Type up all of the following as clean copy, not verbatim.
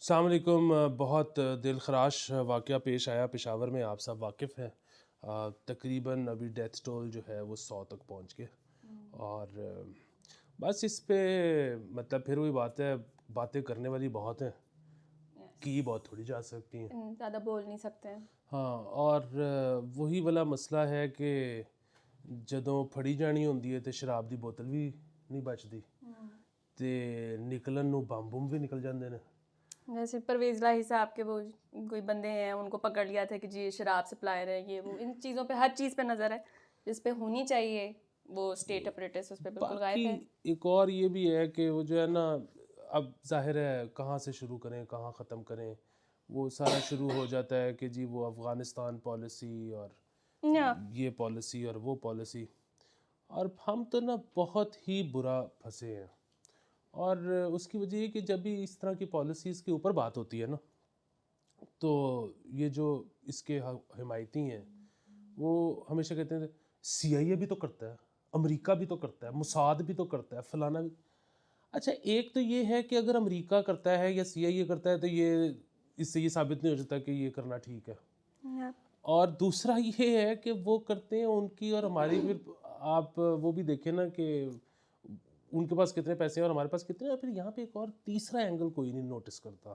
अस्सलाम वालेकुम। बहुत दिलखराश वाक़या पेश आया पेशावर में, आप सब वाकिफ़ हैं। तकरीबन अभी डेथ टोल जो है वो 100 तक पहुंच गया और बस इस पे मतलब फिर वही बात है, बातें करने वाली बहुत हैं, की बहुत थोड़ी जा सकती हैं। ज़्यादा बोल नहीं सकते हैं। हाँ, और वही वाला मसला है कि ਜਦੋਂ ਫੜੀ ਜਾਣੀ ਹੁੰਦੀ ਹੈ ਤੇ ਸ਼ਰਾਬ ਦੀ ਬੋਤਲ ਵੀ ਨਹੀਂ ਬਚਦੀ ਤੇ ਨਿਕਲਣ ਨੂੰ ਬੰਬ ਵੀ ਨਿਕਲ ਜਾਂਦੇ ਨੇ। जैसे परवेज़ इलाही साहब के वो कोई बंदे हैं, उनको पकड़ लिया था कि जी शराब सप्लायर है, ये वो, इन चीज़ों पे हर चीज़ पे नज़र है जिस पे होनी चाहिए। वो स्टेट अपरेटस उस पे बिल्कुल बाकी गायब है। एक और ये भी है कि वो जो है ना, अब जाहिर है कहाँ से शुरू करें कहाँ ख़त्म करें, वो सारा शुरू हो जाता है कि जी वो अफ़गानिस्तान पॉलिसी और या ये पॉलिसी और वो पॉलिसी, और हम तो ना बहुत ही बुरा फंसे हैं। और उसकी वजह ये कि जब भी इस तरह की पॉलिसीज़ के ऊपर बात होती है ना, तो ये जो इसके हिमायती हैं वो हमेशा कहते हैं CIA भी तो करता है, अमेरिका भी तो करता है, मुसाद भी तो करता है, फलाना भी। अच्छा, एक तो ये है कि अगर अमेरिका करता है या CIA करता है तो ये इससे ये साबित नहीं हो जाता कि ये करना ठीक है। या और दूसरा ये है कि वो करते हैं उनकी और हमारी, फिर आप वो भी देखें ना कि उनके पास कितने पैसे हैं और हमारे पास कितने हैं। फिर यहाँ पे एक और तीसरा एंगल कोई नहीं नोटिस करता,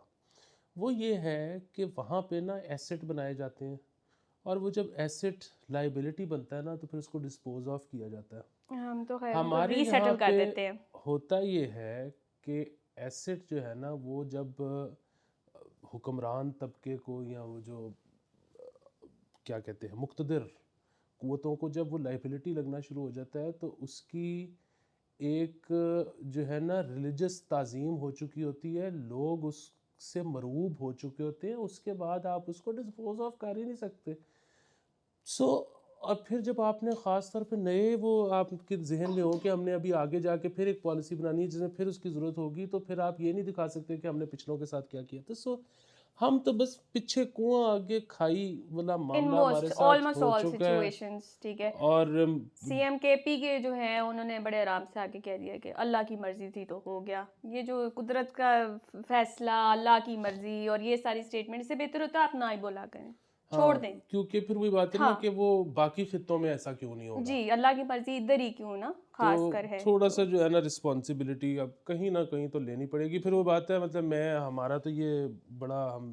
वो ये है कि वहाँ पे ना एसेट बनाए जाते हैं, और वो जब एसेट लाइबिलिटी बनता है ना तो फिर उसको डिस्पोज ऑफ किया जाता है। हम तो खैर उनको हमारे यहाँ रीसेटल कर पे देते हैं। होता ये है कि एसेट जो है ना, वो जब हुक्मरान तबके को या वो जो क्या कहते हैं मुक़्तदिर क़ुव्वतों को जब वो लाइबिलिटी लगना शुरू हो जाता है तो उसकी एक जो है ना रिलीजियस ताज़ीम हो चुकी होती है, लोग उससे मरूब हो चुके होते हैं, उसके बाद आप उसको डिस्पोज ऑफ कर ही नहीं सकते। और फिर जब आपने ख़ास तौर पे नए वो आपके जहन में हो कि हमने अभी आगे जाके फिर एक पॉलिसी बनानी है जिसमें फिर उसकी ज़रूरत होगी, तो फिर आप ये नहीं दिखा सकते कि हमने पिछलों के साथ क्या किया था। हम तो बस पीछे कुआं आगे खाई वाला इन मामला हमारे मोस्ट साथ ऑलमोस्ट हो ऑल चुका है। सिचुएशंस, ठीक है। और सीएम केपी के जो हैं उन्होंने बड़े आराम से आके कह दिया कि अल्लाह की मर्जी थी तो हो गया। ये जो कुदरत का फैसला, अल्लाह की मर्जी और ये सारी स्टेटमेंट, इससे बेहतर होता है आप ना ही बोला करें, छोड़ हाँ, दें। क्योंकि फिर वही बात है ना हाँ कि वो बाकी खित्तों में ऐसा क्यों नहीं जी, होगा। अल्लाह की मर्जी इधर ही क्यों ना तो खास कर है थोड़ा तो। सा जो है ना रिस्पॉन्सिबिलिटी अब कहीं ना कहीं तो लेनी पड़ेगी। फिर वो बात है, मतलब मैं हमारा तो ये बड़ा हम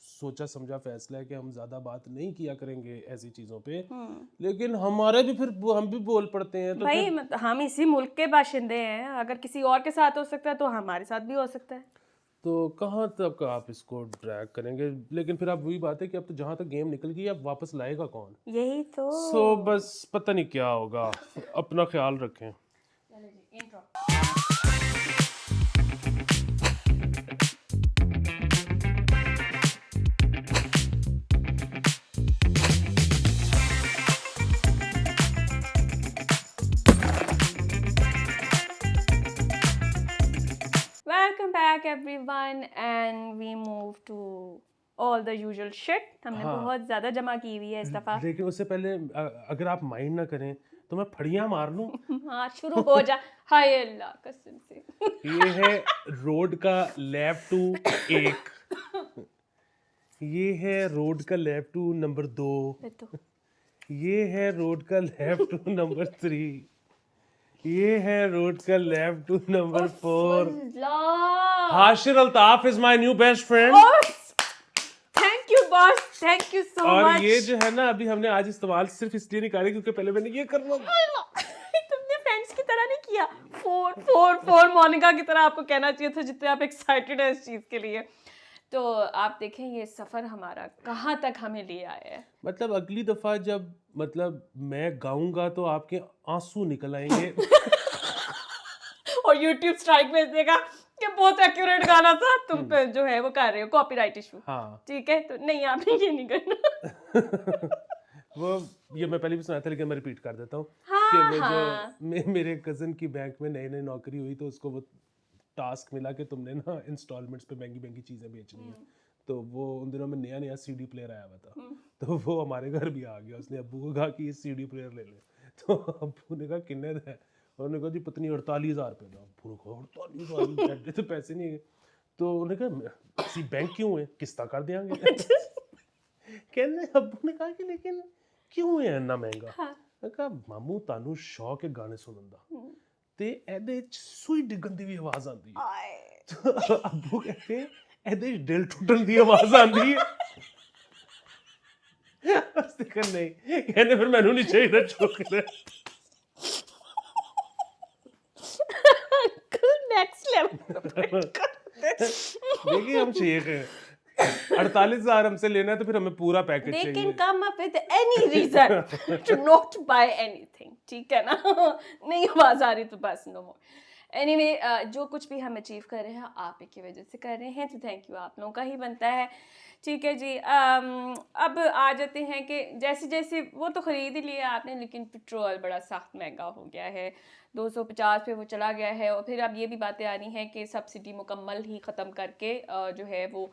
सोचा समझा फैसला है कि हम ज़्यादा बात नहीं किया करेंगे ऐसी चीज़ों पे, लेकिन हमारे भी फिर हम भी बोल पड़ते हैं तो भाई फिर हम इसी मुल्क के बाशिंदे हैं, अगर किसी और के साथ हो सकता है तो हमारे साथ भी हो सकता है। तो कहाँ तक आप इसको ड्रैग करेंगे। लेकिन फिर अब वही बात है कि अब तो जहाँ तक गेम निकल गई अब वापस लाएगा कौन। यही तो। बस पता नहीं क्या होगा। अपना ख्याल रखें। Welcome back everyone and we move to all the usual shit. हमने हाँ, बहुत ज्यादा जमा की हुई है इस दफा। लेकिन उससे पहले अगर आप माइंड ना करें तो मैं फड़ियाँ मार लूँ। हाँ शुरू हो जा। हाय अल्लाह कसम से। ये है रोड का लैब टू एक, ये है रोड का लैब टू नंबर 2, तो ये है रोड का लैब टू नंबर 3, ये है रोड का लैब टू नंबर 4। अल्लाह। Hashir Altaf is my new best friend. Thank you boss, thank you so और मच। ये जो है ना अभी हमने आज इस्तेमाल सिर्फ इसलिए नहीं करें क्योंकि पहले मैंने ये करना था। तुमने फ्रेंड्स की तरह नहीं किया। फोर मोनिका की तरह आपको कहना चाहिए था जितने आप एक्साइटेड हैं इस चीज के लिए। तो आप देखें ये सफर हमारा कहाँ तक हमें ले आया है। मतलब अगली दफा जब मतलब मैं गाऊंगा तो आपके आंसू निकल आएंगे। और YouTube स्ट्राइक भेज देगा कि बहुत एक्यूरेट गाना था, तुम पे जो है वो कर रहे हो कॉपीराइट इशू। हाँ। ठीक है, तो नहीं आपने ये नहीं करना। वो ये मैं पहले भी सुना था लेकिन मैं रिपीट कर देता हूँ कि हाँ वो जो हाँ मेरे कज़न की बैंक में नई नई नौकरी हुई तो उसको वो टास्क मिला कि तुमने ना इंस्टॉलमेंट्स पे महंगी महंगी चीज़ें बेचनी है। तो वो उन दिनों में नया नया CD प्लेयर आया हुआ था, तो वो हमारे घर भी आ गया। उसने अब्बू को कहा कि ये CD प्लेयर ले ले। तो अब्बू ने कहा किन्ने है, उन्होंने कहा जी पत्नी 48,000 रुपये का। अब्बू ने कहा 48,000 तो पैसे नहीं है। तो उन्होंने कहा ਅਸੀਂ बैंक क्यों है किस्ता कर देंगे कहने अब्बू ने कहा कि लेकिन क्यों है इतना महंगा हाँ मैं कहा मामू ਤੁਹਾਨੂੰ ਸ਼ੌਕ ਹੈ ਗਾਣੇ ਸੁਣਨ ਦਾ हम्म, ਤੇ ਇਹਦੇ ਚ ਸੂਈ ਡਿੱਗਣ ਦੀ ਵੀ ਆਵਾਜ਼ ਆਉਂਦੀ ਹੈ आए। ਅੱਬੂ ਕਹਿੰਦੇ ਇਹਦੇ ਚ ਦਿਲ ਟੁੱਟਣ ਦੀ ਆਵਾਜ਼ ਆਉਂਦੀ ਹੈ ਅਸੀਂ ਕਹਿੰਦੇ ਨਹੀਂ ਕਹਿੰਦੇ ਫਿਰ ਮੈਨੂੰ ਨਹੀਂ ਚਾਹੀਦਾ ਚੋਕਰ नेक्स्ट लेवल देखिए हम शेख हैं 48,000 हमसे लेना है तो फिर हमें पूरा पैकेज they can चाहिए come up with any reason to not buy anything, ठीक है ना नहीं आवाज आ रही तो बस नो मोर एनीवे जो कुछ भी हम अचीव कर रहे हैं आप ही की वजह से कर रहे हैं तो थैंक यू आप लोगों का ही बनता है ठीक है जी अब आ जाते हैं कि जैसे जैसे वो तो ख़रीद ही लिया आपने लेकिन पेट्रोल बड़ा सख्त महंगा हो गया है 250 पे वो चला गया है और फिर अब ये भी बातें आ रही हैं कि सब्सिडी मुकम्मल ही ख़त्म करके जो है वो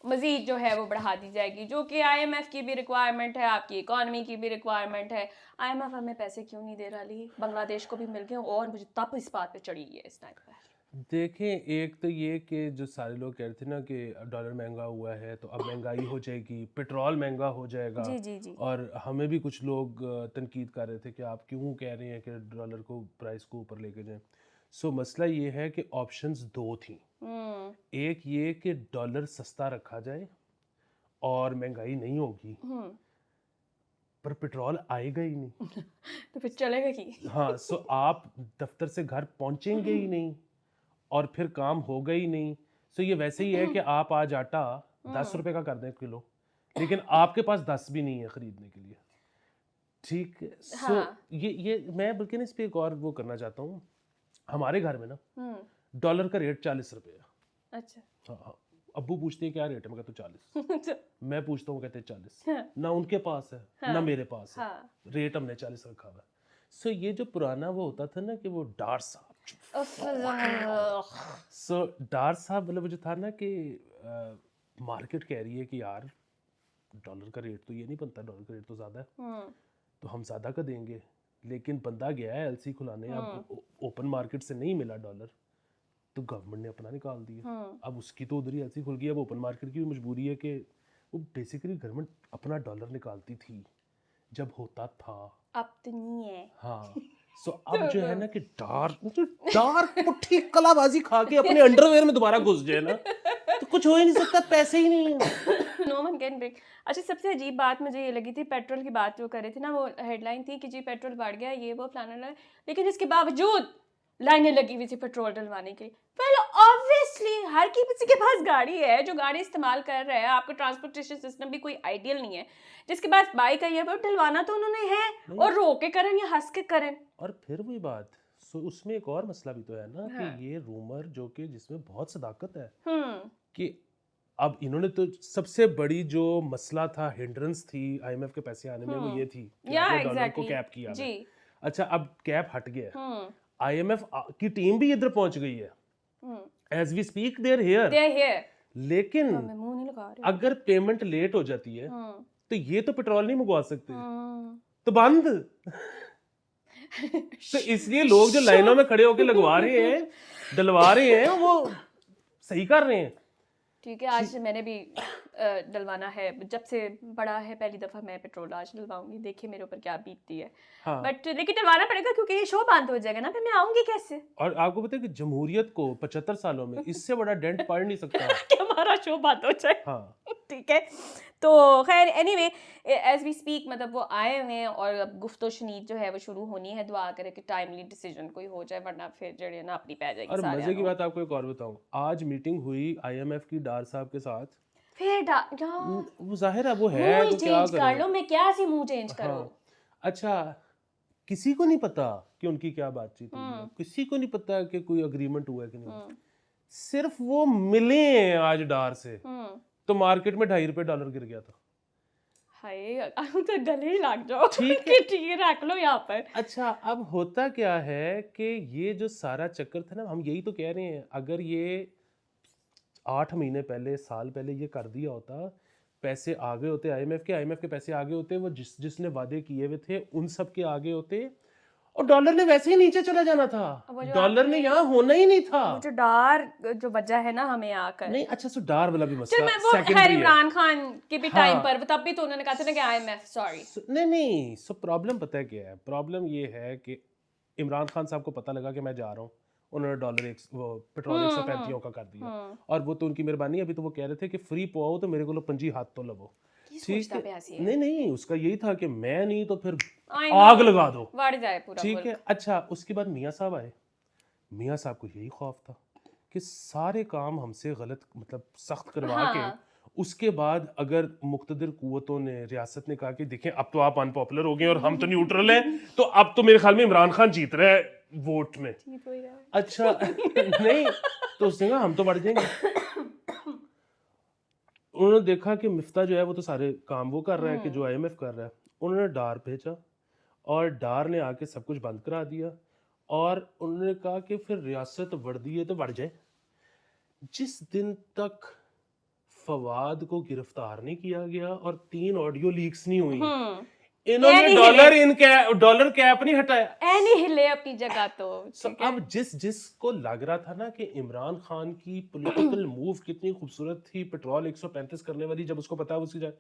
मज़ीद जो है वो बढ़ा दी जाएगी जो कि IMF की भी रिक्वायरमेंट है आपकी इकॉनमी की भी रिक्वायरमेंट है IMF हमें पैसे क्यों नहीं दे रहा ली बांग्लादेश को भी मिल गए और मुझे तब इस बात पे चढ़ी है इस टाइम पर देखें एक तो ये कि जो सारे लोग कह रहे थे ना कि डॉलर महंगा हुआ है तो अब महंगाई हो जाएगी पेट्रोल महंगा हो जाएगा जी जी जी और हमें भी कुछ लोग तनकीद कर रहे थे कि आप क्यों कह रहे हैं कि डॉलर को प्राइस को ऊपर लेके जाएं सो मसला ये है कि ऑप्शंस दो थी एक ये कि डॉलर सस्ता रखा जाए और महंगाई नहीं होगी पर पेट्रोल आएगा ही नहीं तो फिर चलेगा कि हाँ सो आप दफ्तर से घर पहुंचेंगे ही नहीं और फिर काम होगा ही नहीं सो ये वैसे ही है कि आप आज आटा 10 रुपए का कर दें किलो लेकिन आपके पास 10 भी नहीं है खरीदने के लिए ठीक है सो हाँ। ये मैं बल्कि ना इस पे एक और वो करना चाहता हूँ हमारे घर में ना डॉलर का रेट 40 रुपए है अच्छा हाँ हाँ अब्बू पूछते हैं क्या रेट है मैं कहता हूँ 40 अच्छा, मैं पूछता हूँ कहते हैं 40 हाँ, ना उनके पास है ना हाँ, मेरे पास है हाँ रेट हमने 40 रखा हुआ है सो ये जो पुराना वो होता था ना कि वो डार साहब सो डार साहब मतलब जो था ना कि मार्केट कह रही है कि यार डॉलर का रेट तो ये नहीं बनता डॉलर का रेट तो ज़्यादा है तो हम ज़्यादा का देंगे लेकिन बंदा गया है LC खुलाने अब ओपन मार्केट से नहीं मिला डॉलर तो गवर्नमेंट ने अपना निकाल दिया अब उसकी तो उधर ही LC खुल गई अब ओपन मार्केट की भी मजबूरी है कि वो बेसिकली गवर्नमेंट अपना डॉलर निकालती थी जब होता था अब तो नहीं है हाँ सो अब जो है ना कि डार्क पुट्ठी कलाबाजी खा के अपने अंडरवेयर में दोबारा घुस जाए ना तो कुछ हो ही नहीं सकता पैसे ही नहीं है नो वन कैन ब्रेक अच्छा सबसे अजीब बात मुझे ये लगी थी पेट्रोल की बात जो कर रहे थे ना वो हेडलाइन थी कि जी पेट्रोल बढ़ गया ये वो फलाना लेकिन इसके बावजूद लाइनें लगी हुई थी पेट्रोल डलवाने के लिए पहले ऑब्वियसली हर किसी के पास गाड़ी है जो गाड़ी इस्तेमाल कर रहा है आपका ट्रांसपोर्टेशन सिस्टम भी कोई आइडियल नहीं है जिसके पास बाइक है वो डलवाना तो उन्होंने है और रो के करें या हंस के करें और फिर वही बात सो उसमें एक और मसला भी तो है ना कि ये रूमर जो कि जिसमें बहुत सदाकत है कि अब इन्होंने तो सबसे बड़ी जो मसला था हिंड्रेंस थी IMF के पैसे आने में वो ये थी कि आपने डॉलर को कैप किया जी अच्छा अब कैप हट गया IMF की टीम भी इधर पहुंच गई है as we speak there here लेकिन मैं मुंह नहीं लगा रही अगर पेमेंट लेट हो जाती है तो ये तो पेट्रोल नहीं मंगवा सकते तो बंद तो इसलिए लोग जो लाइनों में खड़े होकर लगवा रहे हैं डलवा रहे हैं वो सही कर रहे हैं ठीक है आज से मैंने भी डलवाना है जब से बड़ा है पहली दफ़ा मैं पेट्रोल आज डलवाऊंगी देखिए मेरे ऊपर क्या बीतती है हाँ। बट लेकिन डलवाना पड़ेगा क्योंकि ये शो बंद हो जाएगा ना फिर मैं आऊंगी कैसे और आपको पता है कि जमहूरियत को 75 सालों में इससे बड़ा डेंट पड़ नहीं सकता कि हमारा शो बंद हो जाए हाँ ठीक है तो खैर एनीवे एज वी स्पीक मतलब वो आए हुए हैं और अब गुफ्तो शनीद जो है वो शुरू होनी है दुआ करे कि टाइमली डिसीजन कोई हो जाए वरना फिर जड़े ना अपनी पै जाएगी और मजे की बात आपको एक और बताऊं आज मीटिंग हुई IMF की डार साहब के साथ फिर वो जाहिर है वो है मुंह तो क्या चेंज कर लो मैं क्या सी मुंह चेंज करूं अच्छा किसी को नहीं पता कि उनकी क्या बातचीत हुई है किसी को नहीं पता कि कोई अग्रीमेंट हुआ है कि नहीं सिर्फ वो मिले हैं आज डार से तो मार्केट में $2.5 गिर गया था हाय तो गले ही लग जाओ ठीक है रख लो यहाँ पर अच्छा अब होता क्या है कि ये जो सारा चक्कर था ना हम यही तो कह रहे हैं अगर ये 8 महीने पहले साल पहले ये कर दिया होता पैसे आगे होते IMF के पैसे आगे होते वो जिसने वादे किए हुए थे उन सब के आगे होते और डॉलर ने वैसे ही नीचे चला जाना था, वो जो डॉलर ने यहाँ होना ही नहीं था। वो जो डार जो वजह है ना हमें आकर, नहीं अच्छा सो डार वाला भी चल मसला मैं वो खैर सेकेंडरी है। इमरान खान के भी टाइम हाँ। पर तब भी तो उन्होंने कहा था ना कि IMF सॉरी। नहीं सो प्रॉब्लम पता है क्या है, प्रॉब्लम ये है कि इमरान खान साहब को पता लगा कि मैं जा रहा हूँ, उन्होंने डॉलर वो पेट्रोल 135 का कर दिया, और वो तो उनकी मेहरबानी। अभी तो वो कह रहे थे कि फ्री पाओ तो मेरे को पंजी हाथ तो लवो, ठीक है। नहीं उसका यही था कि मैं नहीं तो फिर आग लगा दो, बढ़ जाए पूरा, ठीक है। अच्छा उसके बाद मियाँ साहब आए, मियाँ साहब को यही खौफ था कि सारे काम हमसे गलत मतलब सख्त करवा के उसके बाद अगर मुक्तदिर कुव्वतों ने रियासत ने कहा कि देखें अब तो आप अनपॉपुलर हो गए और हम तो न्यूट्रल हैं, तो अब तो मेरे ख्याल में इमरान खान जीत रहा है वोट में। अच्छा नहीं तो उसने कहा हम तो बढ़ जाएंगे। उन्होंने देखा कि मिफ्ता जो है वो तो सारे काम वो कर रहा है कि जो IMF कर रहा है, उन्होंने डार भेजा और डार ने आके सब कुछ बंद करा दिया, और उन्होंने कहा कि फिर रियासत बढ़ती है तो बढ़ जाए। जिस दिन तक फवाद को गिरफ्तार नहीं किया गया और 3 ऑडियो लीक्स नहीं हुई, इन्होंने डॉलर कैप नहीं हटाया, हिले अपनी जगह तो। अब जिसको लग रहा था ना कि इमरान खान की पॉलिटिकल मूव कितनी खूबसूरत थी, पेट्रोल 135 करने वाली, जब उसको पता उसकी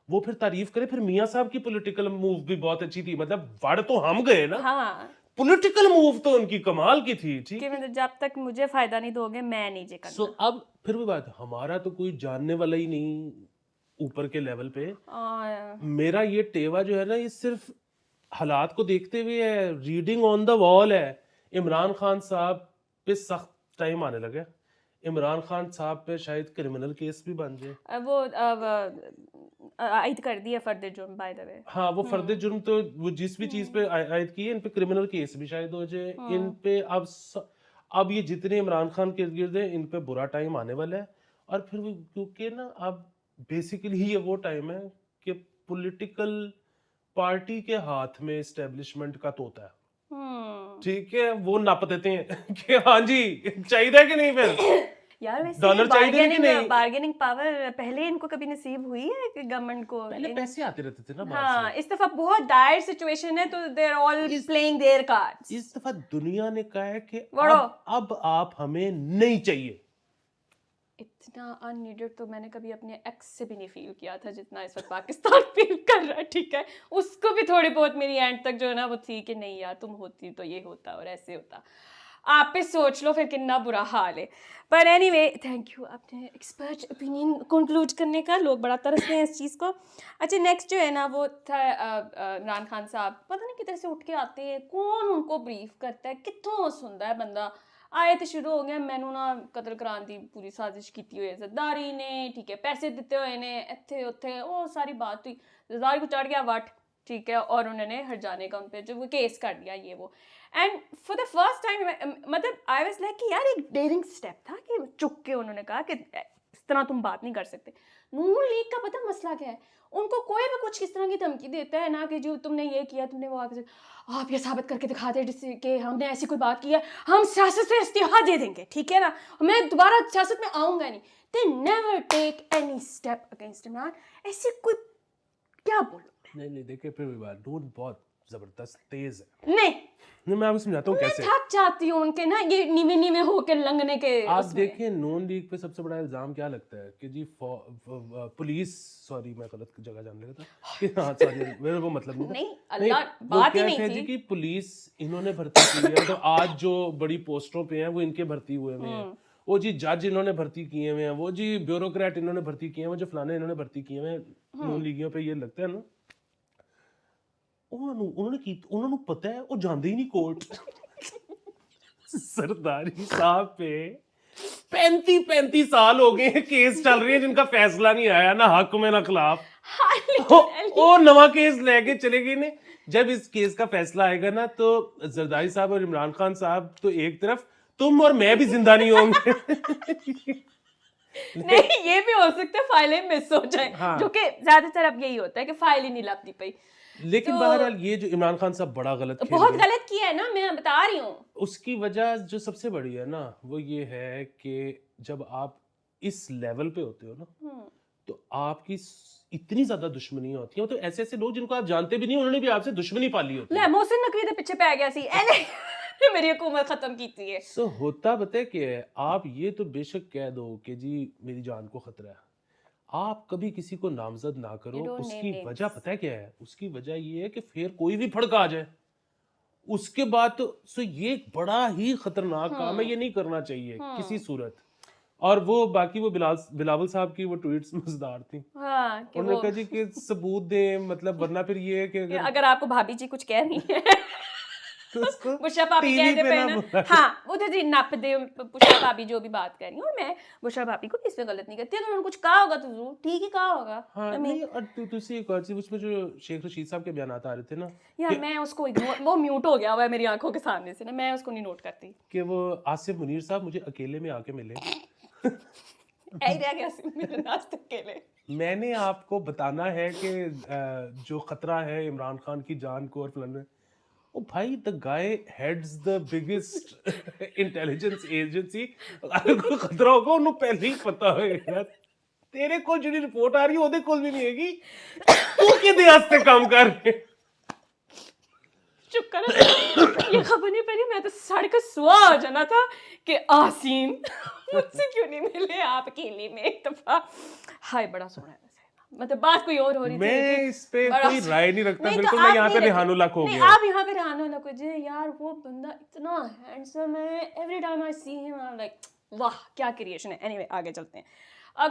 वो फिर तारीफ करे, फिर मियाँ साहब की पॉलिटिकल मूव भी बहुत अच्छी थी, मतलब वड़ तो हम गए ना, पॉलिटिकल मूव तो उनकी कमाल की थी, ठीक है। मतलब जब तक मुझे फायदा नहीं दोगे मैं नहीं जे करना। अब फिर भी बात, हमारा तो कोई जानने वाला ही नहीं ऊपर के लेवल पे, मेरा ये टेवा जो है ना ये सिर्फ हालात को देखते हुए है, रीडिंग ऑन द वॉल है। इमरान खान साहब पे सख्त टाइम आने लगे, इमरान खान साहब पे शायद क्रिमिनल केस भी बन जाए। वो आयद कर दिया फर्द जुर्म बाय द वे। हाँ वो फर्द जुर्म तो वो जिस भी चीज पे आयद की है, इन पे क्रिमिनल केस भी शायद हो जाए, इन पे अब ये जितने इमरान खान के गिर्द हैं इन पे बुरा टाइम आने वाला है। और फिर क्योंकि ना अब बेसिकली ये वो टाइम है कि पॉलिटिकल पार्टी के हाथ में एस्टेब्लिशमेंट का तोता है, ठीक है, वो नाप देते हैं कि हाँ जी चाहिए कि नहीं, फिर यार वैसे डॉलर चाहिए कि नहीं। बार्गेनिंग पावर पहले इनको कभी नसीब हुई है कि गवर्नमेंट को? पहले पैसे आते रहते थे ना बाहर हाँ, इस दफा बहुत डायर सिचुएशन है तो they are all playing their cards. इस दफा दुनिया ने कहा है कि अब आप हमें नहीं चाहिए। इतना अननीडेड तो मैंने कभी अपने एक्स से भी नहीं फील किया था जितना इस वक्त पाकिस्तान फील कर रहा है, ठीक है। उसको भी थोड़ी बहुत मेरी एंड तक जो है ना वो थी कि नहीं यार तुम होती तो ये होता और ऐसे होता। आप पे सोच लो फिर कितना बुरा हाल है। पर एनीवे थैंक यू आपने एक्सपर्ट ओपिनियन कंक्लूड करने का, लोग बड़ा तरसते हैं इस चीज़ को। अच्छा नेक्स्ट जो है ना वो था इमरान खान साहब, पता नहीं किधर से उठ के आते हैं, कौन उनको ब्रीफ करता है, कितों सुनता है बंदा। आए तो शुरू हो गया मैनू ना कतल कराने की पूरी साजिश की हुई है जरदारी ने, ठीक है, पैसे दिते हुए ने इत्थे उत्थे वो सारी बात हुई, जरदारी को चढ़ गया वट, ठीक है, और उन्होंने हट जाने का उन पर जो वो केस कर दिया ये वो। And for the first time मतलब आई वाज लाइक कि यार एक डेयरिंग स्टेप था कि चुप के उन्होंने कहा कि इस तरह तुम बात नहीं कर सकते। नून लीग का पता मसला क्या है, उनको कोई भी कुछ किस तरह की धमकी देता है ना कि जो तुमने ये किया तुमने वो आगे आप ये साबित करके दिखाते जिससे कि हमने ऐसी कोई बात की है, हम सियासत से इस्तीफा दे देंगे, ठीक है ना, मैं दोबारा सियासत में आऊँगा नहीं। They never take any step against Imran. ऐसे कोई क्या बोलूं नहीं देखिए फिर भी बात नून बहुत जबरदस्त तेज है। नहीं मैं आपको समझाता हूँ कैसे। थक जाती हूँ उनके ना ये नीवे होकर लंघने के। आप देखिए नून लीग पे सबसे बड़ा इल्जाम क्या लगता है कि जी पुलिस, सॉरी मैं गलत जगह जाने लगा था कि हाँ सॉरी मेरा वो मतलब नहीं अल्लाह बात ही नहीं थी जी कि पुलिस इन्होंने भर्ती की है, तो आज जो बड़ी पोस्टों पे हैं वो इनके भर्ती हुए हैं, वो जी जज इन्होंने भर्ती किए हुए हैं, वो जी ब्यूरोक्रेट इन्होंने भर्ती किए हैं, वो जो फलाने इन्होंने भर्ती किए हुए हैं। नून लीगियों पे ये लगता है ना उन्होंने पता है वो जाते ही नहीं कोर्ट। सरदारी साहब पे 35 साल हो गए केस चल रही है जिनका फैसला नहीं आया, ना हक में ना खिलाफ। वो नवा केस लेके चले गए ने। जब इस केस का फैसला आएगा ना तो जरदारी साहब और इमरान खान साहब तो एक तरफ, तुम और मैं भी जिंदा नहीं होंगे। नहीं ये भी हो सकता है फाइलें मिस हो जाए, हाँ। जो कि ज्यादातर अब यही होता है कि फाइल ही नहीं लपती पई। लेकिन बहरहाल ये जो इमरान खान साहब बड़ा गलत बहुत गलत किया है ना, मैं बता रही हूँ। उसकी वजह जो सबसे बड़ी है ना वो ये है कि जब आप इस लेवल पे होते हो ना तो आपकी इतनी ज्यादा दुश्मनी होती है, तो ऐसे ऐसे लोग जिनको आप जानते भी नहीं उन्होंने भी आपसे दुश्मनी पाली होती ले है। मोहसिन नकवी दे पीछे पै गया सी एने मेरी हुकूमत खत्म कीती है। सो होता पता है क्या है, आप ये तो बेशक कह दो कि जी मेरी जान को खतरा है, आप कभी किसी को नामजद ना You करो। don't name उसकी names. वजह पता है क्या है? उसकी वजह ये है कि फिर कोई भी फड़का आ जाए उसके बाद तो सो ये एक बड़ा ही खतरनाक काम है, ये नहीं करना चाहिए किसी सूरत। और वो बाकी वो बिलावल साहब की वो ट्वीट्स मजेदार थी। हाँ कि उन्होंने वो कहा जी कि सबूत दें, मतलब वरना फिर ये है कि कि अगर अगर आपको भाभी जी कुछ कह रही है तो उसको बुशरा भाभी टीवी कहते पे पे ना ना बुलाएं। हाँ वो तो जी नप दे बुशरा भाभी जो भी बात कर रही है, और मैं बुशरा भाभी को इसमें गलत नहीं करती, अगर उन्होंने कुछ कहा होगा तो जरूर ठीक ही कहा होगा। हाँ I mean, नहीं, और दूसरी एक और चीज उसमें जो शेख रशीद साहब के बयानात आ रहे थे ना यार मैं उसको इग्नोर, वो म्यूट हो गया हुआ है मेरी आंखों के सामने से ना, मैं उसको नहीं नोट करती। कि वो आसिफ मुनीर साहब मुझे अकेले में आके मिले, ऐ रह गया सी मेरे नाश्ते के लिए। मैंने आपको बताना है कि जो खतरा है इमरान खान की जान को और फलाने। ओ भाई, the guy heads the biggest intelligence agency, अगर कोई खतरा होगा उन्हें पहले ही पता है। तेरे को जो रिपोर्ट आ रही है ओदे कोल भी नहीं हैगी, तू किदे वास्ते काम कर रहे है? चुप कर, ये खबर नहीं पड़ी, मैं तो सड़ के सुआ हो जाना था कि आसीम मुझसे क्यों नहीं मिले आप अकेले में एक दफा। हाय बड़ा सोना है वैसे, मतलब बात कोई और हो रही थी मैं लेकिन इस पे बड़ा कोई राय नहीं रखता, नहीं, तो बिल्कुल। मैं आप यहाँ पे नहीं रेहानुल्लाह खो नहीं, गया। आप यहाँ पे रेहानुल्लाह को जे यार वो बंदा इतना हैंडसम है, every time I see him I am like वाह क्या क्रिएशन है। एनीवे आगे चलते हैं।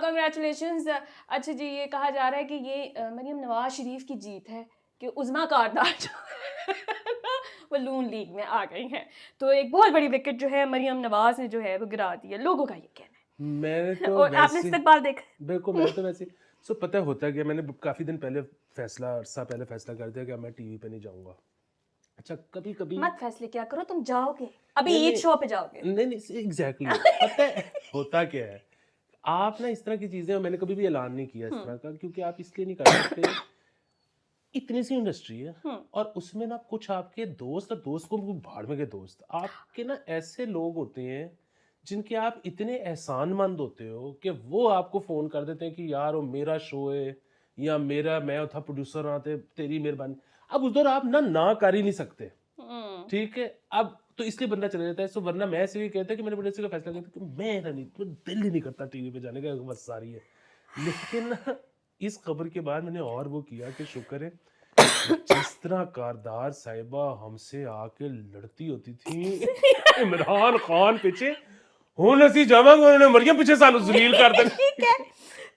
कांग्रेचुलेशंस। अच्छा जी, ये कहा जा रहा है कि ये मरियम नवाज शरीफ की जीत है कि उज़मा कारदार जो है ना, वो नून लीग में आ गई हैं, तो एक बहुत बड़ी विकेट जो है मरियम नवाज ने जो है वो गिरा दी है, लोगों का ये कहना है। मैंने तो और आपने वैसे इस्तकबाल देखा? बिल्कुल, मैंने तो वैसे सो पता होता है कि मैंने काफी दिन पहले अरसा पहले फैसला कर दिया कि अब मैं टीवी पे नहीं जाऊंगा। अच्छा, कभी कभी मत फैसले क्या करो, तुम जाओगे अभी नहीं ईद नहीं शो पे जाओगे। नहीं एग्जैक्टली पता है होता क्या है। आप ना इस तरह की चीजें, मैंने कभी भी ऐलान नहीं किया इस तरह का, क्योंकि आप इसलिए नहीं कर सकते, इतनी सी इंडस्ट्री है और उसमें ना कुछ आपके दोस्त, और दोस्त को भाड़ में के दोस्त, आपके ना ऐसे लोग होते हैं जिनके आप इतने एहसानमंद होते हो कि वो आपको फोन कर देते हैं कि यार वो मेरा शो है या मेरा मैं था प्रोड्यूसर आते तेरी मेहरबानी। अब उधर आप ना कर ही नहीं सकते, ठीक है। अब तो इसलिए बंदा चले जाता है। सो वरना मैं ऐसे भी कहता कि मैंने बड़े से का फैसला किया कि मैं नहीं, तो दिल ही नहीं करता टीवी पे जाने का, बस सारी है। लेकिन इस खबर के बाद मैंने और वो किया कि शुक्र है, जिस तरह कारदार साहिबा हमसे आके लड़ती होती थी इमरान खान पीछे, हुन असी जावांगे उन्होंने मरियम पीछे सानू जलील कर देना। ठीक है,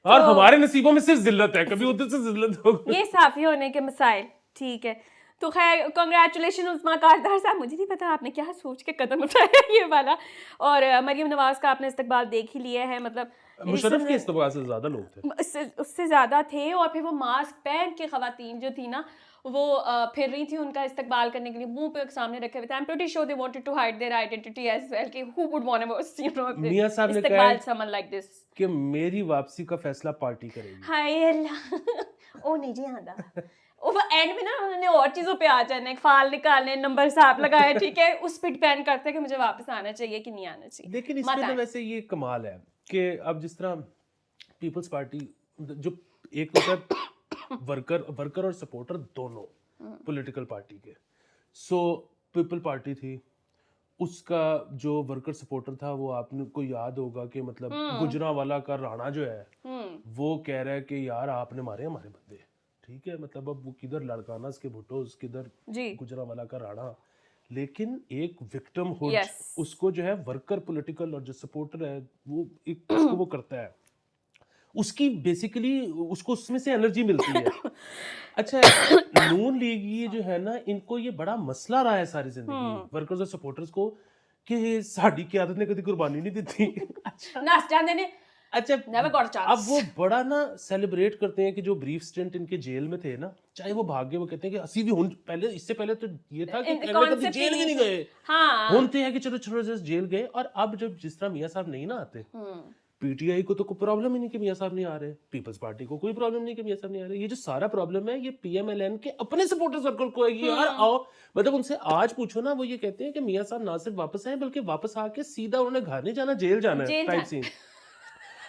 और हमारे नसीबों में सिर्फ जिल्लत है, कभी उधर से जिल्लत होगी। ये साफी होने के मसाइल, ठीक है। तो खैर कांग्रेचुलेशन उस्मा कारदार साहब, मुझे नहीं पता आपने क्या सोच के कदम उठाया ये वाला, और मरियम नवाज का आपने इस्तकबाल देख ही लिया है, मतलब मुशर्रफ के इस्तेमाल से ज्यादा लोग थे, उससे ज़्यादा थे। और फिर वो मास्क पहन के ख़वातीन जो थी ना वो फिर रही थी उनका इस्तकबाल करने के लिए, मुंह पे सामने रखे हुए थे। I am pretty sure they wanted to hide their identity as well कि who would want to you know मियां साहब ने कहा इस्तकबाल समवन लाइक दिस कि मेरी वापसी का फैसला पार्टी करेगी। हाय अल्लाह ओ नहीं जी आंदा वो एंड में ना उन्होंने और चीज़ों पे आ जाना है, फाल निकालने, नंबर साफ लगाए, ठीक है, उस पे डिपेंड करता है कि मुझे वापस आना चाहिए कि नहीं आना चाहिए। लेकिन इसमें ना वैसे ये कमाल है कि अब जिस तरह पीपल्स पार्टी जो एक होता है वर्कर और सपोर्टर दोनों पॉलिटिकल पार्टी के, सो पीपल पार्टी थी, उसका जो वर्कर सपोर्टर था वो आपने को याद होगा कि मतलब गुजरांवाला का राणा जो है वो कह रहा है कि यार आपने मारे हमारे बंदे, ठीक है, मतलब अब वो किधर लड़काना उसके भुट्टो, किधर गुजरांवाला का राणा। लेकिन एक विक्टिम हुड उसको जो है वर्कर पॉलिटिकल और जो सपोर्टर है वो एक उसको वो करता है, उसकी बेसिकली उसको उसमें से एनर्जी मिलती है। अच्छा, नून लीग ये जो है ना, इनको ये बड़ा मसला रहा है सारी जिंदगी वर्कर्स और सपोर्टर्स को कि साड़ी की आदत ने कभी कुर्बानी नहीं दी थी। अच्छा अब वो बड़ा ना सेलिब्रेट करते हैं कि जो ब्रीफ स्टिंट इनके जेल में थे ना, चाहे वो भागे, वो कहते हैं कि असी भी पहले इससे पहले तो ये था कि कभी जेल भी नहीं गए, होते हैं कि चलो छोड़ो जेल गए। और अब जब जिस तरह मियां साहब नहीं ना आते, पीटीआई को तो कोई प्रॉब्लम ही नहीं कि मियां साहब नहीं आ रहे, पीपल्स पार्टी को कोई प्रॉब्लम नहीं कि मियां साहब नहीं आ रहे, ये जो सारा प्रॉब्लम है ये पीएमएलएन के अपने सपोर्टर सर्कल को है कि यार आओ, मतलब उनसे आज पूछो ना, वो ये कहते हैं कि मियां साहब ना सिर्फ वापस आए बल्कि वापस आके सीधा उन्होंने घर नहीं जाना, जेल जाना है टाइप सीन।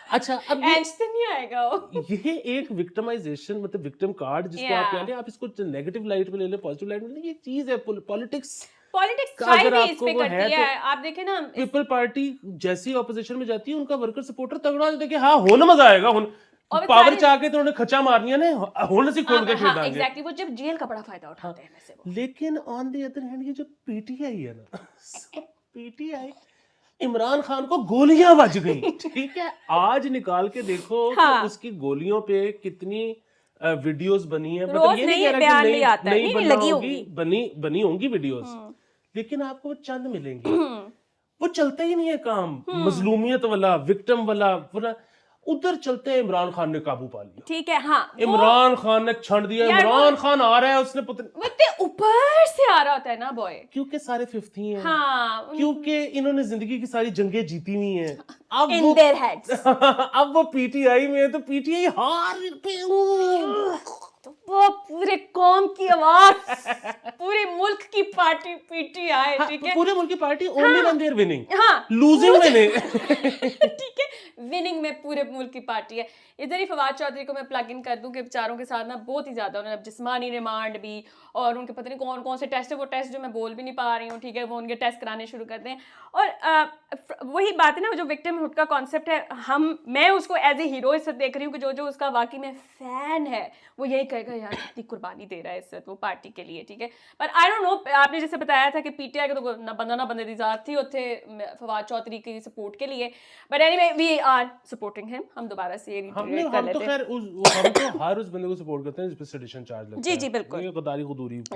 अच्छा अब एज तो नहीं आएगा वो। ये एक विक्टिमाइजेशन, मतलब विक्टिम कार्ड जिसको आप कह लें, आप इसको नेगेटिव लाइट में ले लें, पॉजिटिव लाइट में ले लें, ये चीज है पॉलिटिक्स। पॉलिटिक्स अगर थ्राइव ही इस आपको पे वो करती है तो है। आप देखें ना पीपल पार्टी जैसी ऑपोजिशन में जाती है, उनका वर्कर सपोर्टर तगड़ा हो जाता है, हाँ होने मजा आएगा, और पावर सारे- चाह के तो उन्हें खचा मारनिया ने होने से खोल के हाँ खरीदांगे। एग्जैक्टली, वो जब जेल का बड़ा फायदा उठाते हैं वैसे वो। लेकिन ऑन द अदर हैंड ये जो पीटीआई है ना, पीटीआई इमरान खान को गोलियां बज गई, ठीक है, आज निकाल के देखो हाँ। कि उसकी गोलियों पे कितनी वीडियोस बनी है, रोज ये नहीं कह रहा बयान कि नहीं आता है, नहीं नहीं, बना लगी होगी, होगी। बनी होंगी वीडियोस, लेकिन आपको वो चंद मिलेंगे, वो चलता ही नहीं है काम, मजलूमियत वाला, विक्टिम वाला पूरा उधर चलते हैं। इमरान खान ने काबू पा लिया, ठीक है, हाँ इमरान खान ने छंड दिया, यार इमरान खान आ रहा है, उसने वो इतने ऊपर से आ रहा होता है ना बॉय। क्योंकि सारे फिफ्थ ही हैं, हाँ क्योंकि इन्होंने जिंदगी की सारी जंगें जीती हुई हैं, अब इन देयर हेड्स। अब वो पीटीआई में है, तो पीटीआई हार पे तो वो पूरे कौम की आवाज, पूरे मुल्क की पार्टी पीटीआई, ठीक है, पूरे मुल्क की party only when they are winning, हाँ लूजिंग में नहीं। ठीक है, विनिंग में पूरे मुल्क की पार्टी है। इधर ही फवाद चौधरी को मैं प्लग इन कर दूं कि बेचारों के साथ ना बहुत ही ज्यादा उन्होंने जिस्मानी रिमांड भी, और उनके पता नहीं कौन कौन से टेस्ट है, वो टेस्ट जो मैं बोल भी नहीं पा रही हूँ, ठीक है, वो उनके टेस्ट कराने शुरू करते हैं। और वही बात है ना, वो जो विक्टिमहुड का कॉन्सेप्ट है, मैं उसको एज ए हीरो इससे देख रही हूँ कि जो उसका वाकई में फैन है वो यही कहेगा यार कितनी कुर्बानी दे रहा है इससे वो पार्टी के लिए, ठीक है। पर आई डोंट नो, आपने जैसे बताया था कि पीटीआई का तो ना बंदे दी जात थी उत्थे फवाद चौधरी की सपोर्ट के लिए, but anyway we are supporting him. हम दोबारा से ये रिट्रेट कर लेते हैं। हम तो हर उस बंदे को सपोर्ट करते हैं जिस पे सेडिशन चार्ज लगता है। जी बिल्कुल, ये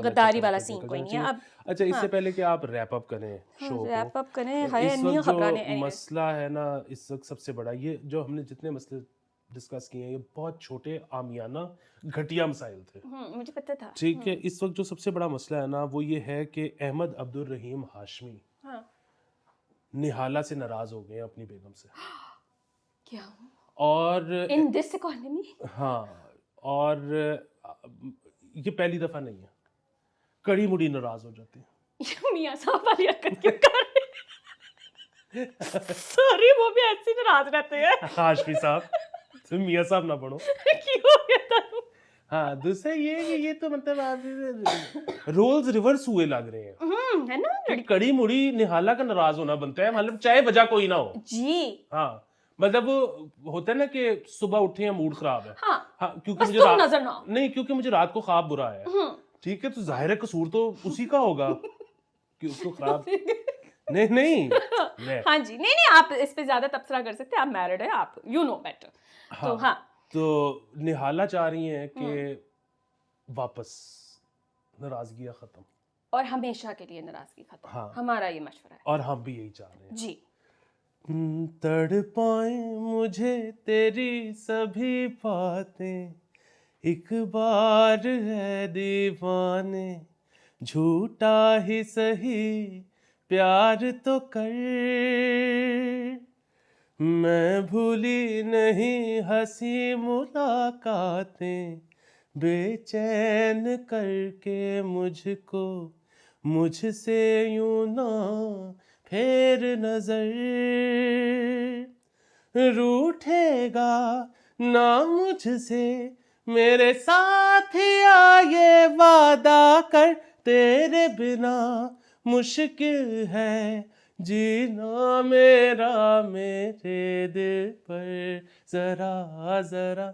गद्दारी वाला सीन कोई नहीं है। अब अच्छा, इससे पहले कि आप रैप अप करें शो को, रैप अप करें, इस वक्त जो मसला है ना, इस वक्त सबसे बड़ा ये जो हमने जितने मसले डिस्कस किए हैं, ये बहुत छोटे आमियाना घटिया मसाइल थे, मुझे पता था, ठीक है। इस वक्त जो सबसे बड़ा मसला है ना, वो ये है कि अहमद अब्दुल रहीम हाशमी निहाला से नाराज हो गए हैं अपनी बेगम से। क्या? और इन दिस इकोनॉमी, हाँ, और ये पहली दफा नहीं है, कड़ी मुड़ी नाराज हो जाती है। मियां साहब वाली हरकत क्यों कर रहे हैं? सॉरी, वो भी ऐसे ही नाराज रहते हैं। हाशमी साहब, तुम मियां साहब ना पढ़ो। क्यों कहता हूं? हाँ, दूसरा ये कि ये तो मतलब आप रोल्स रिवर्स हुए लग रहे हैं, है ना, कि कड़ी मुड़ी निहाला का नाराज होना बनता है, मतलब चाहे वजह कोई ना हो जी। हाँ, मतलब होता है ना कि सुबह उठे हैं मूड खराब है, हाँ क्योंकि मुझे नजर ना नहीं, क्योंकि मुझे रात को ख्वाब बुरा है, ठीक है, तो जाहिर है कसूर तो उसी का होगा कि उसको खराब नहीं हाँ जी, नहीं आप इस पे ज्यादा तबसरा कर सकते हैं, आप मैरिड है, आप यू नो बेटर। तो हाँ, तो निहाला चाह रही हैं कि वापस नाराजगी खत्म, और हमेशा के लिए नाराजगी खत्म। हाँ, हमारा ये मशवरा है, और हम भी यही चाह रहे हैं जी। तड़पाए मुझे तेरी सभी बातें, एक बार है दीवाने, झूठा ही सही प्यार तो कर, मैं भूली नहीं हंसी मुलाकातें, बेचैन करके मुझको मुझसे यूं ना फेर नजर, रूठेगा ना मुझसे मेरे साथिया, ये वादा कर, तेरे बिना मुश्किल है जीना मेरा, मेरे दिल पर जरा जरा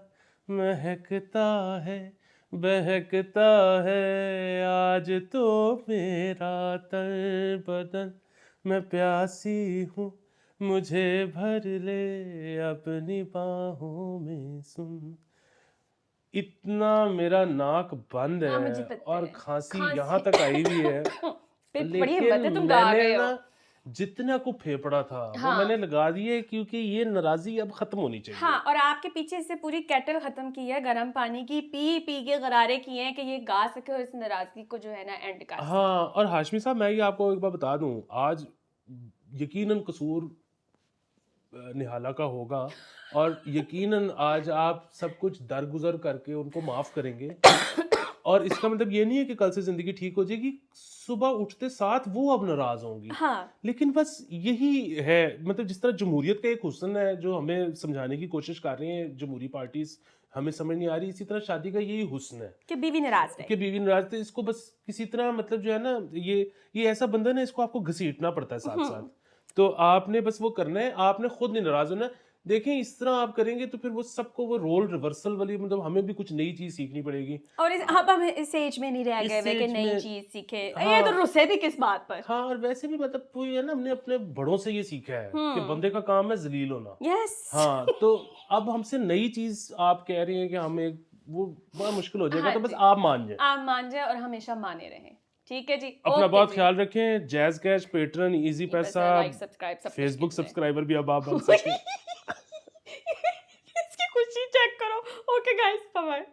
महकता है, बहकता है आज तो मेरा तन बदन, मैं प्यासी हूँ मुझे भर ले अपनी बाहों में, सुन। इतना मेरा नाक बंद है और खांसी यहाँ तक आई हुई है, लेकिन मैंने ना जितना को फेफड़ा था वो मैंने लगा दिए, क्योंकि ये नाराजगी अब खत्म होनी चाहिए। हाँ, और आपके पीछे से पूरी केटल खत्म की है गर्म पानी की, पी के गरारे किए हैं कि ये गा सके और इस नाराजगी को जो है ना एंड कर सके। हाँ, और हाशमी साहब, मैं ये आपको एक बार बता दूं, आज यकीनन कसूर निहाला का होगा, और यकीनन आज आप सब कुछ दरगुजर करके उनको माफ करेंगे, और इसका मतलब ये नहीं है कि कल से जिंदगी ठीक हो जाएगी, सुबह उठते साथ वो अब नाराज होंगी। हाँ लेकिन बस यही है, मतलब जिस तरह जमहूरियत का एक हुस्न है जो हमें समझाने की कोशिश कर रही हैं जमहूरी पार्टीज, हमें समझ नहीं आ रही, इसी तरह शादी का यही हुस्न है कि बीवी नाराज रहे। कि बीवी नाराज थे, इसको बस किसी तरह मतलब जो है ना, ये ऐसा बंधन है, इसको आपको घसीटना पड़ता है साथ साथ। तो आपने बस वो करना है, आपने खुद नहीं नाराज होना। देखें इस तरह आप करेंगे तो फिर वो सबको वो रोल रिवर्सल वाली, मतलब हमें भी कुछ नई चीज सीखनी पड़ेगी। और अब हम इस एज में नहीं रह इस गए हुए कि एज नई में चीज सीखे। ये हाँ तो रुसे भी किस बात पर। हाँ, और वैसे भी मतलब कोई है ना, हमने अपने बड़ों से ये सीखा है कि बंदे का काम है जलील होना। यस हाँ, तो अब हमसे नई चीज आप कह रही हैं कि हमें वो बड़ा मुश्किल हो जाएगा। हाँ तो बस जी। आप मान जाए, आप मान जाए और हमेशा माने रहें। ठीक है जी, अपना ओके बहुत जी। ख्याल रखें। जैज कैश, पेट्रन, इजी पैसा, लाइक सब्सक्राइब सब कुछ फेसबुक कीजिए। सब्सक्राइबर भी अब आप बन सकते हैं। इसकी खुशी चेक करो। Okay guys, bye bye.